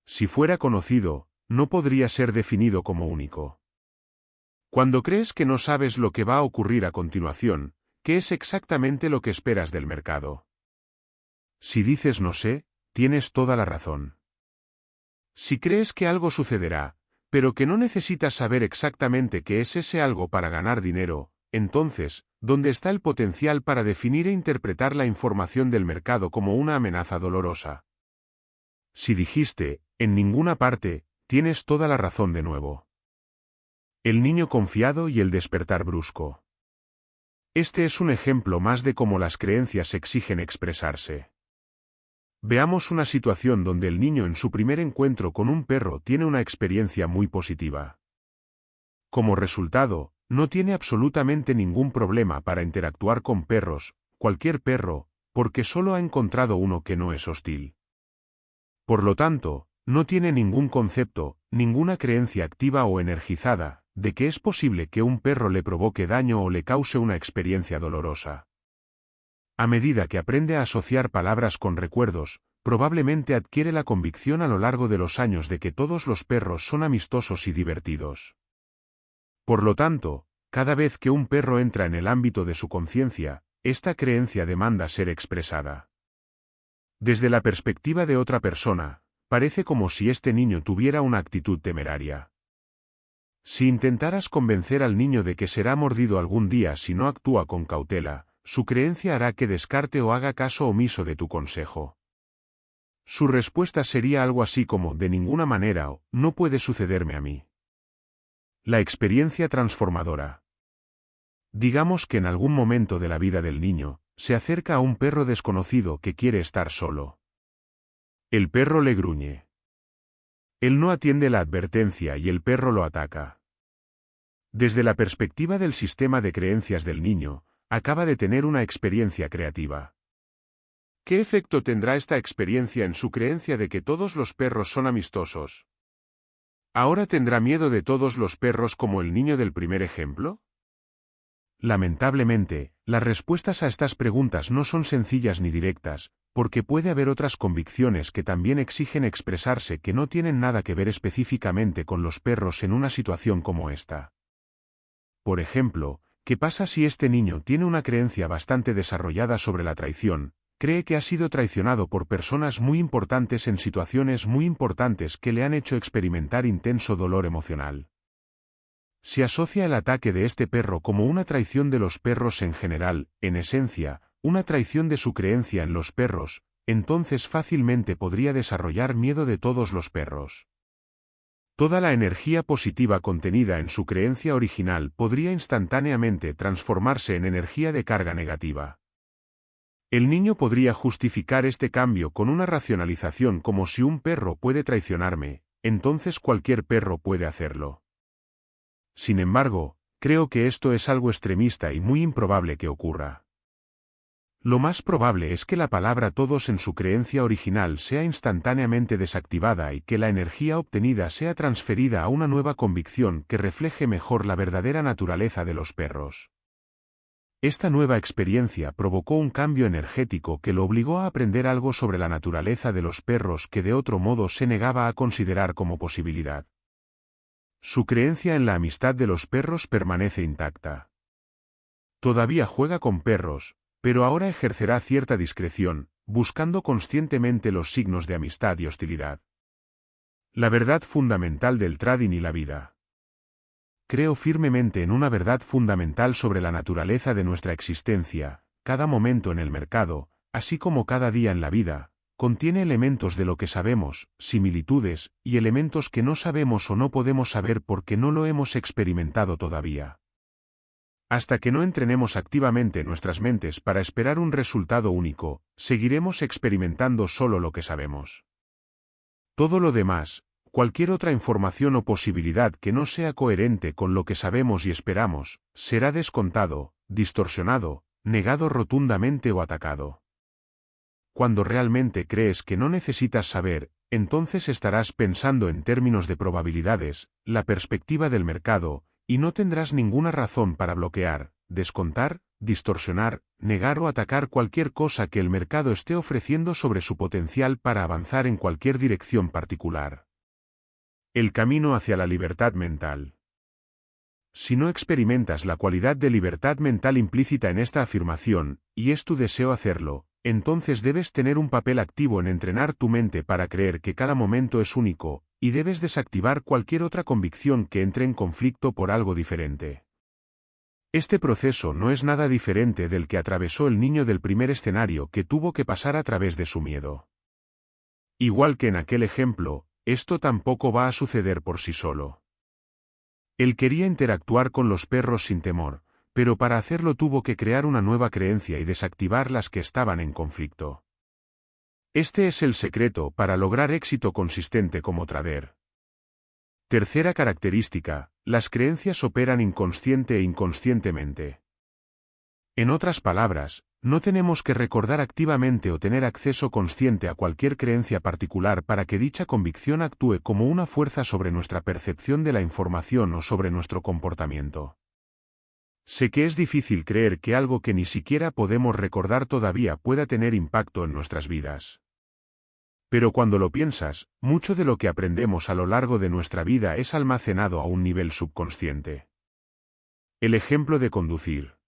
Si fuera conocido, no podría ser definido como único. Cuando crees que no sabes lo que va a ocurrir a continuación, ¿qué es exactamente lo que esperas del mercado? Si dices no sé, tienes toda la razón. Si crees que algo sucederá, pero que no necesitas saber exactamente qué es ese algo para ganar dinero, entonces, ¿dónde está el potencial para definir e interpretar la información del mercado como una amenaza dolorosa? Si dijiste, en ninguna parte, tienes toda la razón de nuevo. El niño confiado y el despertar brusco. Este es un ejemplo más de cómo las creencias exigen expresarse. Veamos una situación donde el niño en su primer encuentro con un perro tiene una experiencia muy positiva. Como resultado, no tiene absolutamente ningún problema para interactuar con perros, cualquier perro, porque solo ha encontrado uno que no es hostil. Por lo tanto, no tiene ningún concepto, ninguna creencia activa o energizada, de que es posible que un perro le provoque daño o le cause una experiencia dolorosa. A medida que aprende a asociar palabras con recuerdos, probablemente adquiere la convicción a lo largo de los años de que todos los perros son amistosos y divertidos. Por lo tanto, cada vez que un perro entra en el ámbito de su conciencia, esta creencia demanda ser expresada. Desde la perspectiva de otra persona, parece como si este niño tuviera una actitud temeraria. Si intentaras convencer al niño de que será mordido algún día si no actúa con cautela, su creencia hará que descarte o haga caso omiso de tu consejo. Su respuesta sería algo así como de ninguna manera o no puede sucederme a mí. La experiencia transformadora. Digamos que en algún momento de la vida del niño, se acerca a un perro desconocido que quiere estar solo. El perro le gruñe. Él no atiende la advertencia y el perro lo ataca. Desde la perspectiva del sistema de creencias del niño, acaba de tener una experiencia creativa. ¿Qué efecto tendrá esta experiencia en su creencia de que todos los perros son amistosos? ¿Ahora tendrá miedo de todos los perros como el niño del primer ejemplo? Lamentablemente, las respuestas a estas preguntas no son sencillas ni directas, porque puede haber otras convicciones que también exigen expresarse que no tienen nada que ver específicamente con los perros en una situación como esta. Por ejemplo, ¿qué pasa si este niño tiene una creencia bastante desarrollada sobre la traición? Cree que ha sido traicionado por personas muy importantes en situaciones muy importantes que le han hecho experimentar intenso dolor emocional. Si asocia el ataque de este perro como una traición de los perros en general, en esencia, una traición de su creencia en los perros, entonces fácilmente podría desarrollar miedo de todos los perros. Toda la energía positiva contenida en su creencia original podría instantáneamente transformarse en energía de carga negativa. El niño podría justificar este cambio con una racionalización como si un perro puede traicionarme, entonces cualquier perro puede hacerlo. Sin embargo, creo que esto es algo extremista y muy improbable que ocurra. Lo más probable es que la palabra todos en su creencia original sea instantáneamente desactivada y que la energía obtenida sea transferida a una nueva convicción que refleje mejor la verdadera naturaleza de los perros. Esta nueva experiencia provocó un cambio energético que lo obligó a aprender algo sobre la naturaleza de los perros que de otro modo se negaba a considerar como posibilidad. Su creencia en la amistad de los perros permanece intacta. Todavía juega con perros, pero ahora ejercerá cierta discreción, buscando conscientemente los signos de amistad y hostilidad. La verdad fundamental del trading y la vida. Creo firmemente en una verdad fundamental sobre la naturaleza de nuestra existencia. Cada momento en el mercado, así como cada día en la vida, contiene elementos de lo que sabemos, similitudes, y elementos que no sabemos o no podemos saber porque no lo hemos experimentado todavía. Hasta que no entrenemos activamente nuestras mentes para esperar un resultado único, seguiremos experimentando solo lo que sabemos. Todo lo demás, cualquier otra información o posibilidad que no sea coherente con lo que sabemos y esperamos, será descontado, distorsionado, negado rotundamente o atacado. Cuando realmente crees que no necesitas saber, entonces estarás pensando en términos de probabilidades, la perspectiva del mercado, y no tendrás ninguna razón para bloquear, descontar, distorsionar, negar o atacar cualquier cosa que el mercado esté ofreciendo sobre su potencial para avanzar en cualquier dirección particular. El camino hacia la libertad mental. Si no experimentas la cualidad de libertad mental implícita en esta afirmación, y es tu deseo hacerlo, entonces debes tener un papel activo en entrenar tu mente para creer que cada momento es único, y debes desactivar cualquier otra convicción que entre en conflicto por algo diferente. Este proceso no es nada diferente del que atravesó el niño del primer escenario que tuvo que pasar a través de su miedo. Igual que en aquel ejemplo, esto tampoco va a suceder por sí solo. Él quería interactuar con los perros sin temor, pero para hacerlo tuvo que crear una nueva creencia y desactivar las que estaban en conflicto. Este es el secreto para lograr éxito consistente como trader. Tercera característica, las creencias operan inconsciente e inconscientemente. En otras palabras, no tenemos que recordar activamente o tener acceso consciente a cualquier creencia particular para que dicha convicción actúe como una fuerza sobre nuestra percepción de la información o sobre nuestro comportamiento. Sé que es difícil creer que algo que ni siquiera podemos recordar todavía pueda tener impacto en nuestras vidas. Pero cuando lo piensas, mucho de lo que aprendemos a lo largo de nuestra vida es almacenado a un nivel subconsciente. El ejemplo de conducir.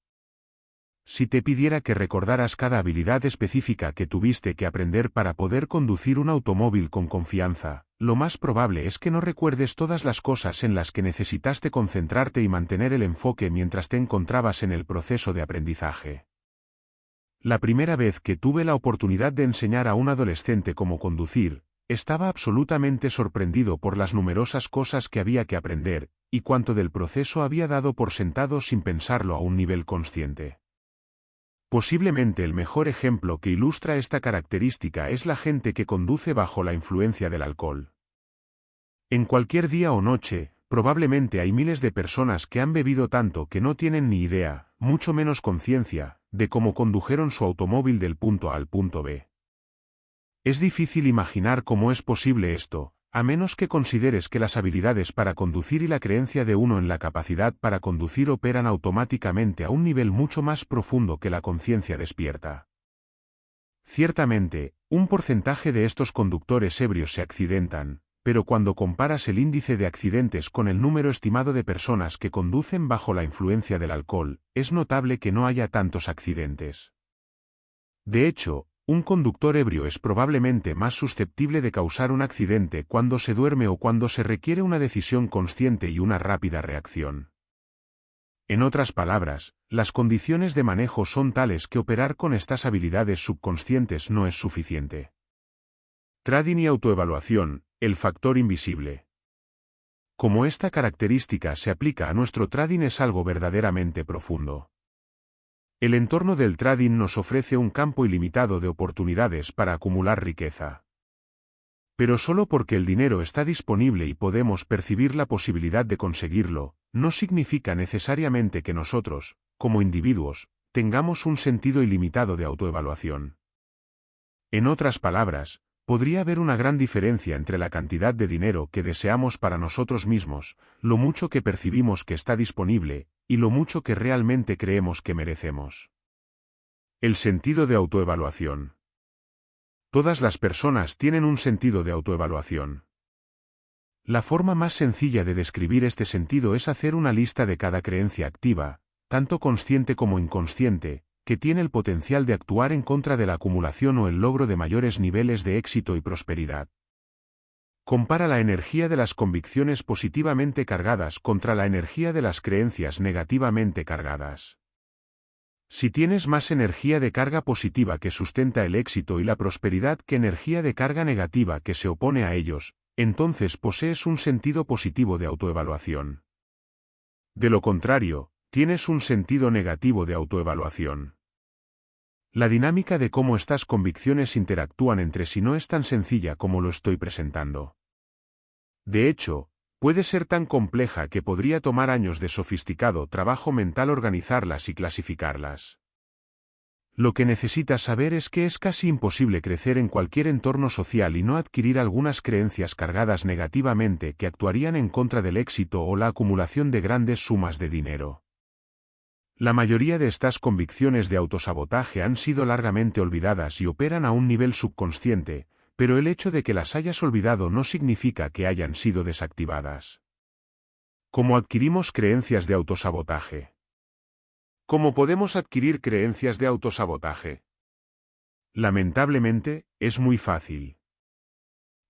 Si te pidiera que recordaras cada habilidad específica que tuviste que aprender para poder conducir un automóvil con confianza, lo más probable es que no recuerdes todas las cosas en las que necesitaste concentrarte y mantener el enfoque mientras te encontrabas en el proceso de aprendizaje. La primera vez que tuve la oportunidad de enseñar a un adolescente cómo conducir, estaba absolutamente sorprendido por las numerosas cosas que había que aprender, y cuánto del proceso había dado por sentado sin pensarlo a un nivel consciente. Posiblemente el mejor ejemplo que ilustra esta característica es la gente que conduce bajo la influencia del alcohol. En cualquier día o noche, probablemente hay miles de personas que han bebido tanto que no tienen ni idea, mucho menos conciencia, de cómo condujeron su automóvil del punto A al punto B. Es difícil imaginar cómo es posible esto, a menos que consideres que las habilidades para conducir y la creencia de uno en la capacidad para conducir operan automáticamente a un nivel mucho más profundo que la conciencia despierta. Ciertamente, un porcentaje de estos conductores ebrios se accidentan, pero cuando comparas el índice de accidentes con el número estimado de personas que conducen bajo la influencia del alcohol, es notable que no haya tantos accidentes. De hecho, un conductor ebrio es probablemente más susceptible de causar un accidente cuando se duerme o cuando se requiere una decisión consciente y una rápida reacción. En otras palabras, las condiciones de manejo son tales que operar con estas habilidades subconscientes no es suficiente. Trading y autoevaluación, el factor invisible. Como esta característica se aplica a nuestro trading es algo verdaderamente profundo. El entorno del trading nos ofrece un campo ilimitado de oportunidades para acumular riqueza. Pero solo porque el dinero está disponible y podemos percibir la posibilidad de conseguirlo, no significa necesariamente que nosotros, como individuos, tengamos un sentido ilimitado de autoevaluación. En otras palabras, podría haber una gran diferencia entre la cantidad de dinero que deseamos para nosotros mismos, lo mucho que percibimos que está disponible, y lo mucho que realmente creemos que merecemos. El sentido de autoevaluación. Todas las personas tienen un sentido de autoevaluación. La forma más sencilla de describir este sentido es hacer una lista de cada creencia activa, tanto consciente como inconsciente, que tiene el potencial de actuar en contra de la acumulación o el logro de mayores niveles de éxito y prosperidad. Compara la energía de las convicciones positivamente cargadas contra la energía de las creencias negativamente cargadas. Si tienes más energía de carga positiva que sustenta el éxito y la prosperidad que energía de carga negativa que se opone a ellos, entonces posees un sentido positivo de autoevaluación. De lo contrario, tienes un sentido negativo de autoevaluación. La dinámica de cómo estas convicciones interactúan entre sí no es tan sencilla como lo estoy presentando. De hecho, puede ser tan compleja que podría tomar años de sofisticado trabajo mental organizarlas y clasificarlas. Lo que necesitas saber es que es casi imposible crecer en cualquier entorno social y no adquirir algunas creencias cargadas negativamente que actuarían en contra del éxito o la acumulación de grandes sumas de dinero. La mayoría de estas convicciones de autosabotaje han sido largamente olvidadas y operan a un nivel subconsciente, pero el hecho de que las hayas olvidado no significa que hayan sido desactivadas. ¿Cómo adquirimos creencias de autosabotaje? ¿Cómo podemos adquirir creencias de autosabotaje? Lamentablemente, es muy fácil.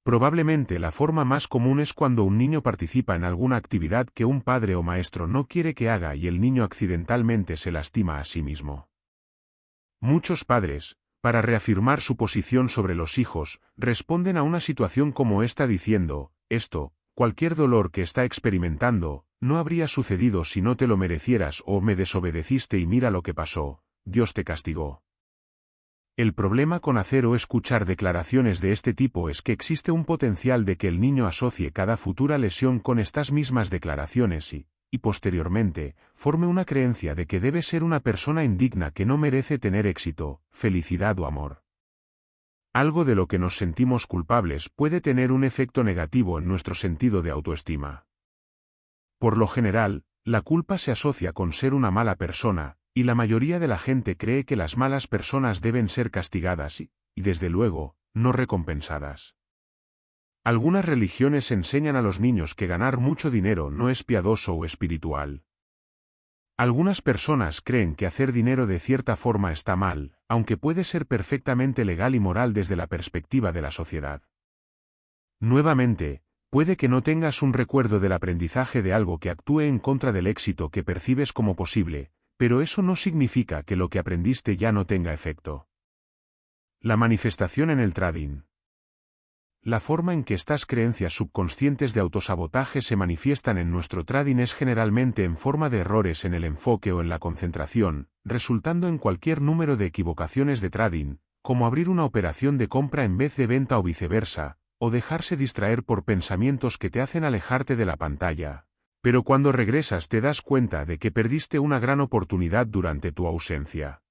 Probablemente la forma más común es cuando un niño participa en alguna actividad que un padre o maestro no quiere que haga y el niño accidentalmente se lastima a sí mismo. Muchos padres, para reafirmar su posición sobre los hijos, responden a una situación como esta diciendo, cualquier dolor que está experimentando, no habría sucedido si no te lo merecieras o me desobedeciste y mira lo que pasó, Dios te castigó. El problema con hacer o escuchar declaraciones de este tipo es que existe un potencial de que el niño asocie cada futura lesión con estas mismas declaraciones y posteriormente, forme una creencia de que debe ser una persona indigna que no merece tener éxito, felicidad o amor. Algo de lo que nos sentimos culpables puede tener un efecto negativo en nuestro sentido de autoestima. Por lo general, la culpa se asocia con ser una mala persona, y la mayoría de la gente cree que las malas personas deben ser castigadas y, desde luego, no recompensadas. Algunas religiones enseñan a los niños que ganar mucho dinero no es piadoso o espiritual. Algunas personas creen que hacer dinero de cierta forma está mal, aunque puede ser perfectamente legal y moral desde la perspectiva de la sociedad. Nuevamente, puede que no tengas un recuerdo del aprendizaje de algo que actúe en contra del éxito que percibes como posible, pero eso no significa que lo que aprendiste ya no tenga efecto. La manifestación en el trading. La forma en que estas creencias subconscientes de autosabotaje se manifiestan en nuestro trading es generalmente en forma de errores en el enfoque o en la concentración, resultando en cualquier número de equivocaciones de trading, como abrir una operación de compra en vez de venta o viceversa, o dejarse distraer por pensamientos que te hacen alejarte de la pantalla. Pero cuando regresas te das cuenta de que perdiste una gran oportunidad durante tu ausencia.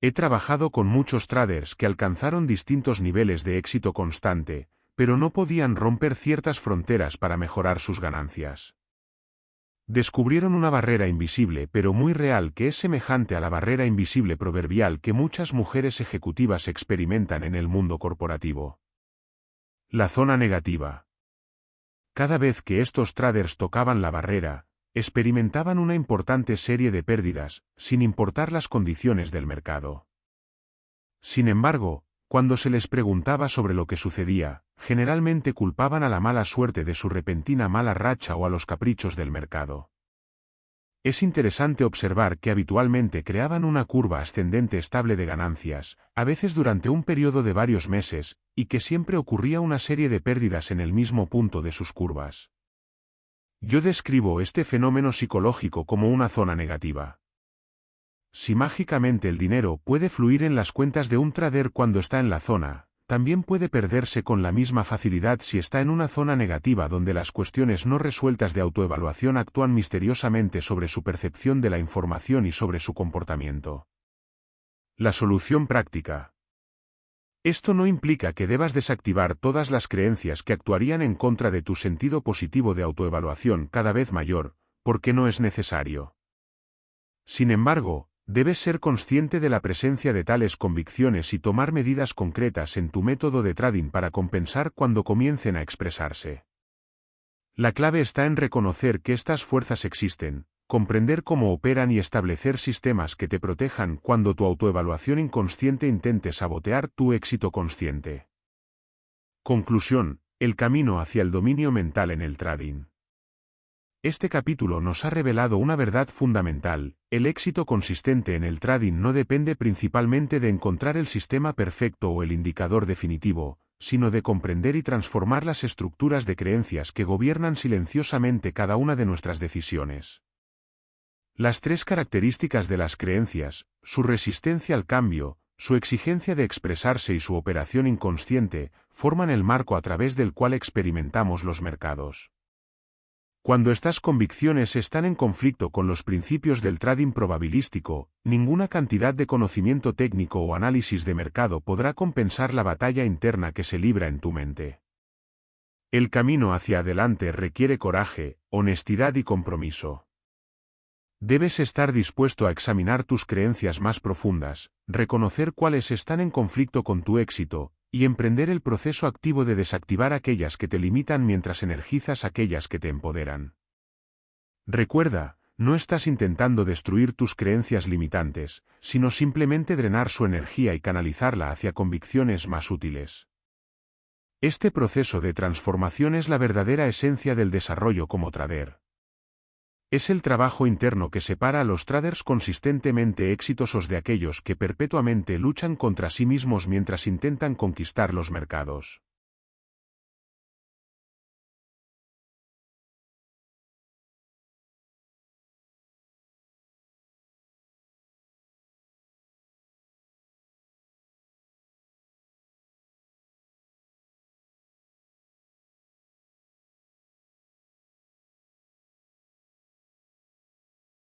He trabajado con muchos traders que alcanzaron distintos niveles de éxito constante, pero no podían romper ciertas fronteras para mejorar sus ganancias. Descubrieron una barrera invisible pero muy real que es semejante a la barrera invisible proverbial que muchas mujeres ejecutivas experimentan en el mundo corporativo. La zona negativa. Cada vez que estos traders tocaban la barrera, experimentaban una importante serie de pérdidas, sin importar las condiciones del mercado. Sin embargo, cuando se les preguntaba sobre lo que sucedía, generalmente culpaban a la mala suerte de su repentina mala racha o a los caprichos del mercado. Es interesante observar que habitualmente creaban una curva ascendente estable de ganancias, a veces durante un periodo de varios meses, y que siempre ocurría una serie de pérdidas en el mismo punto de sus curvas. Yo describo este fenómeno psicológico como una zona negativa. Si mágicamente el dinero puede fluir en las cuentas de un trader cuando está en la zona, también puede perderse con la misma facilidad si está en una zona negativa donde las cuestiones no resueltas de autoevaluación actúan misteriosamente sobre su percepción de la información y sobre su comportamiento. La solución práctica. Esto no implica que debas desactivar todas las creencias que actuarían en contra de tu sentido positivo de autoevaluación cada vez mayor, porque no es necesario. Sin embargo, debes ser consciente de la presencia de tales convicciones y tomar medidas concretas en tu método de trading para compensar cuando comiencen a expresarse. La clave está en reconocer que estas fuerzas existen, comprender cómo operan y establecer sistemas que te protejan cuando tu autoevaluación inconsciente intente sabotear tu éxito consciente. Conclusión: el camino hacia el dominio mental en el trading. Este capítulo nos ha revelado una verdad fundamental: el éxito consistente en el trading no depende principalmente de encontrar el sistema perfecto o el indicador definitivo, sino de comprender y transformar las estructuras de creencias que gobiernan silenciosamente cada una de nuestras decisiones. Las tres características de las creencias, su resistencia al cambio, su exigencia de expresarse y su operación inconsciente, forman el marco a través del cual experimentamos los mercados. Cuando estas convicciones están en conflicto con los principios del trading probabilístico, ninguna cantidad de conocimiento técnico o análisis de mercado podrá compensar la batalla interna que se libra en tu mente. El camino hacia adelante requiere coraje, honestidad y compromiso. Debes estar dispuesto a examinar tus creencias más profundas, reconocer cuáles están en conflicto con tu éxito, y emprender el proceso activo de desactivar aquellas que te limitan mientras energizas aquellas que te empoderan. Recuerda, no estás intentando destruir tus creencias limitantes, sino simplemente drenar su energía y canalizarla hacia convicciones más útiles. Este proceso de transformación es la verdadera esencia del desarrollo como trader. Es el trabajo interno que separa a los traders consistentemente exitosos de aquellos que perpetuamente luchan contra sí mismos mientras intentan conquistar los mercados.